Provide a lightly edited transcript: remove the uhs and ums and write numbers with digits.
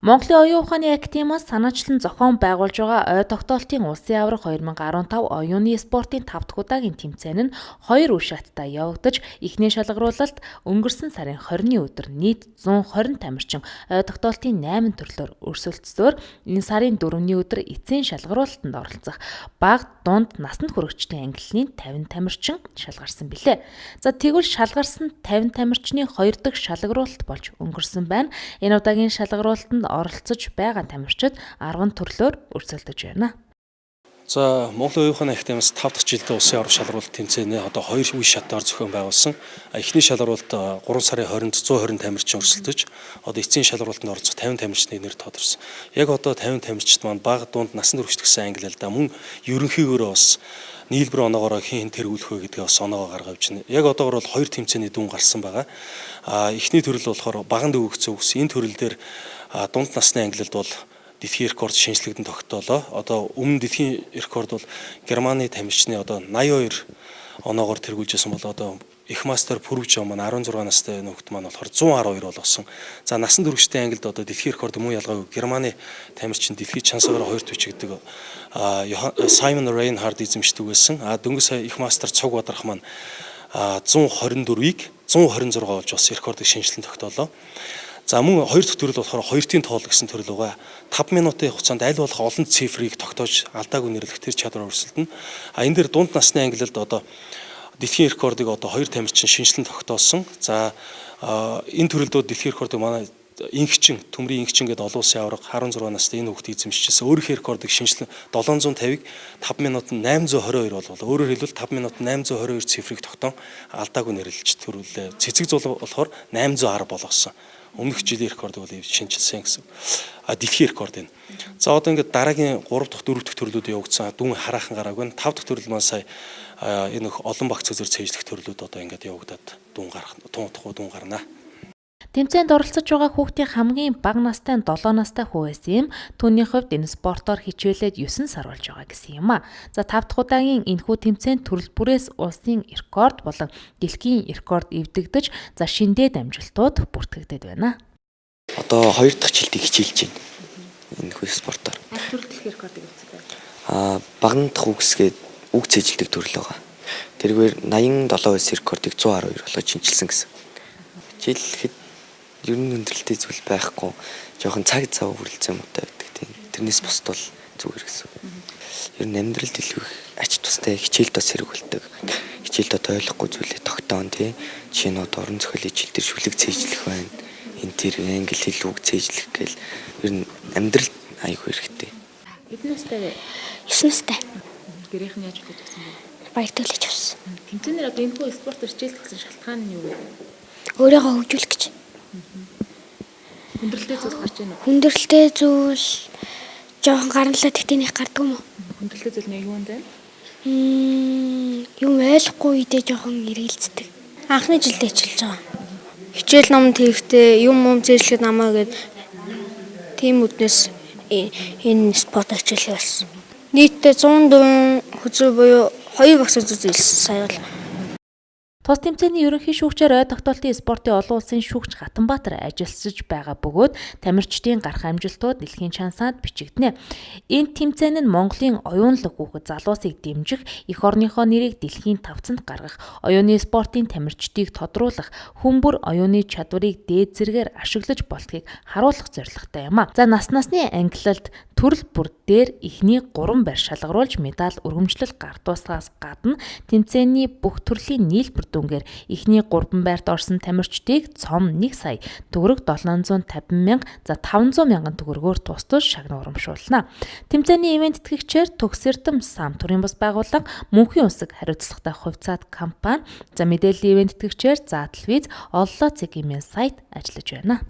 Монголын оюун ухааны академиас санаачлан зохион байгуулж байгаа ой тогтоолтын улсын аварга 2015 оюуны спортын 5 дахь удаагийн тэмцээн нь 2 үе шаттай явагдаж, эхний шалгаруулалт өнгөрсөн сарын 20-ны өдөр нийт 120 тамирчин ой тогтоолтын 8 төрлөөр өрсөлдсөөр энэ сарын 4-ний өдөр эцсийн шалгаруулалтанд оролцох бага дунд насанд хүрэгчдийн ангиллын 50 тамирчин шалгарсан билээ. За тэгвэл шалгарсан 50 тамирчны 2 дахь шалгаруулалт болж өнгөрсөн байна. Энэ удаагийн шалгаруулалтанд оролцож байгаа тамирчид 10 төрлөөр өрсөлдөж байна. За Монголын оюун ухааны академиас 5 дахь жилдээ улсын аварга шалгаруулалт тэмцээнээ одоо 2 үе шатаар зохион байгуулсан. Эхний шалгаруулалт 3 сарын 20-нд 120 тамирчин өрсөлдөж, одоо эцсийн шалгаруулалтанд оролцох 50 тамирчны нэр тодорсон. Яг одоо 50 тамирчид маань бага дунд насанд хүрэгчдсэн англи л да мөн ерөнхийгөөрөө бас нийлбэр оноогоор хэн тэргүүлэх вэ гэдгээ бас оноогоо гаргавж байна. Яг одоогор бол 2 тэмцээний дүн гарсан байгаа. Эхний төрөл болохоор баганд өгөх зөвс. Энэ төрөл дээр дунд насны англилд бол дэлхийн рекорд шинжлэгдэн тогтоолоо. Одоо өмнө дэлхийн рекорд бол Германы тамирчны одоо 82 оноогоор тэргүүлжсэн бол одоо их мастер Пүрвж маань 16 настай нөхд маань болохоор 112 болгосон. За насанд хүрэгчдийн ангилд одоо дэлхийн рекорд мөн ялгаагүй Германы тамирчин дэлхийн чансаагаар 2 төч гэдэг Саймон Рейнхард эзэмшдэг байсан. Дөнгөж сая их мастер Цуг Бадарах маань 124-ийг 126 болж бас рекордыг шинжилэн тогтоолоо. За мөн 2 дахь төрөл болохоор 2-ийн тоол гэсэн төрөл байгаа. 5 минутын хугацаанд аль болох олон цифрыг тогтоож алдаагүй нэрлэх тэр чадвар өрсөлдөнө. Энэ дээр дунд насны ангилалд одоо дэлхийн рекордыг одоо 2 тамирчин шинжилэн тогтоосон. За энэ төрөлдөө дэлхийн рекордыг манай ингчин, төмрийн ингчин гэдэг олон улсын аварга 16 настай энэ хүүхдийг эзэмшижсэн. Өөрийнхөө рекордыг шинжилэн 750-ыг 5 минутанд 822 болов. Өөрөөр хэлбэл 5 минутанд 822 цифрыг тогтоон алдаагүй нэрлэж төрүүлээ. Цэцэг зул болохоор 810 болгосон. Өмнөх жилийн рекордыг бол шинжилсэн гэсэн. Дэлхийн рекорд энэ. За одоо ингээд дараагийн 3 дахь 4 дахь төрлүүд явагдсан. Дүн хараахан гараагүй. 5 дахь төрөл маань сая энэ олон багц цэзэр цээжлэх төрлүүд одоо ингээд явагдаад дүн гарах, дуун гарнаа. Тэмцээнд оролцож байгаа хүүхдийн хамгийн бага настай нь 7 настай хүү байсан юм. Түүний хувьд энэ спортоор хичээлээд 9 сар болж байгаа гэсэн юм а. За 5 дахь удаагийн энэхүү тэмцээнд төрөл бүрээс улсын рекорд болон дэлхийн рекорд эвдэгдэж, за шиндээд амжилтууд бүртгэгдээд байна. Одоо 2 дахь жилдээ хичээлж байна. Энэхүү спортоор. Төрөл дэлхийн рекордыг эвдсэн байна. Баган дахь үгсгээд үг цээжилдэг төрөл байгаа. Тэргээр 87 улс рекордыг 112 болгож шинжилсэн гэсэн. Хичээлэхэд ер нь өндөрлөлттэй зүйл байхгүй. Жохон цаг зав хүрэлцэн муутай байдаг тийм. Тэрнээс бусд бол зүгээр гэсэн. Ер нь амьдралд илүү их ач тустай хичээлд бас хэрэг болдог. Хичээлд ойлгохгүй зүйлээ тогтоон тий. Жишээ нь орон зохиолын хичээл дээр шүлэг цээжлэх байна. Энэ тэр англи хэл үг цээжлэх гээл ер нь амьдралд аягүй хэрэгтэй. Хэдэн настай вэ? 9 настай. Гэрийнх нь яаж хүлээж авсан бэ? Баяр төглөж авсан. Тэмцээнээр одоо энэхүү спортоор хичээлэх гэсэн шалтгаан нь юу вэ? Өөрийгөө хөгжүүлэх гэж. Хүндрэлтэй зүйл гарч ийн үү? Хүндрэлтэй зүйл жоохон гарналаа тэгтэнийх гардаг юм уу? Хүндрэлтэй зүйл нь юу вэ? Юм ойлгохгүй үедээ жоохон эргэлздэг. Анхны жилдээ хичээлж байгаа. Хичээл номд хэрэгтэй юм зээжлэхэд намаа гээд тийм үднэс энэ спорт хичээлээ болсон. Нийтдээ 100 хүзүү буюу 2 багц үзүүлсэн сая бол. Тус тэмцээний ерөнхий шүүгчээр ой тогтоолтын спортын олон улсын шүүгч Хатанбаатар ажиллаж байгаа бөгөөд тамирчдын гарах амжилтууд дэлхийн чансаад бичигдэнэ. Энэ тэмцээн нь Монголын оюунлаг хүүхэд залуусыг дэмжих, эх орныхоо нэрийг дэлхийн тавцанд гаргах, оюуны спортын тамирчдыг тодруулах, хүн бүр оюуны чадварыг дээд зэргээр ашиглаж болтгийг харуулах зорилготой юм а. За насны ангилалд төрөл бүр дээр эхний 3 байр шалгаруулж медаль өргөмжлөл гардуусгаас гадна тэмцээний бүх төрлийн нийлбэр дүнгээр эхний 3 байрт орсон тамирчдыг цом 1 сая, төгрөг 750 мянга, за 500 мянган төгрөгөөр тус шагнал урамшуулна. Тэмцээний ивент тэтгэгчээр Төгс Эрдэм САМ төрийн бас байгууллага, Мөнхийн Үсэг хариуцлагатай хувьцаат компани, за мэдээллийн ивент тэтгэгчээр За телевиз, Оллоо цэгийн сайт ажиллаж байна.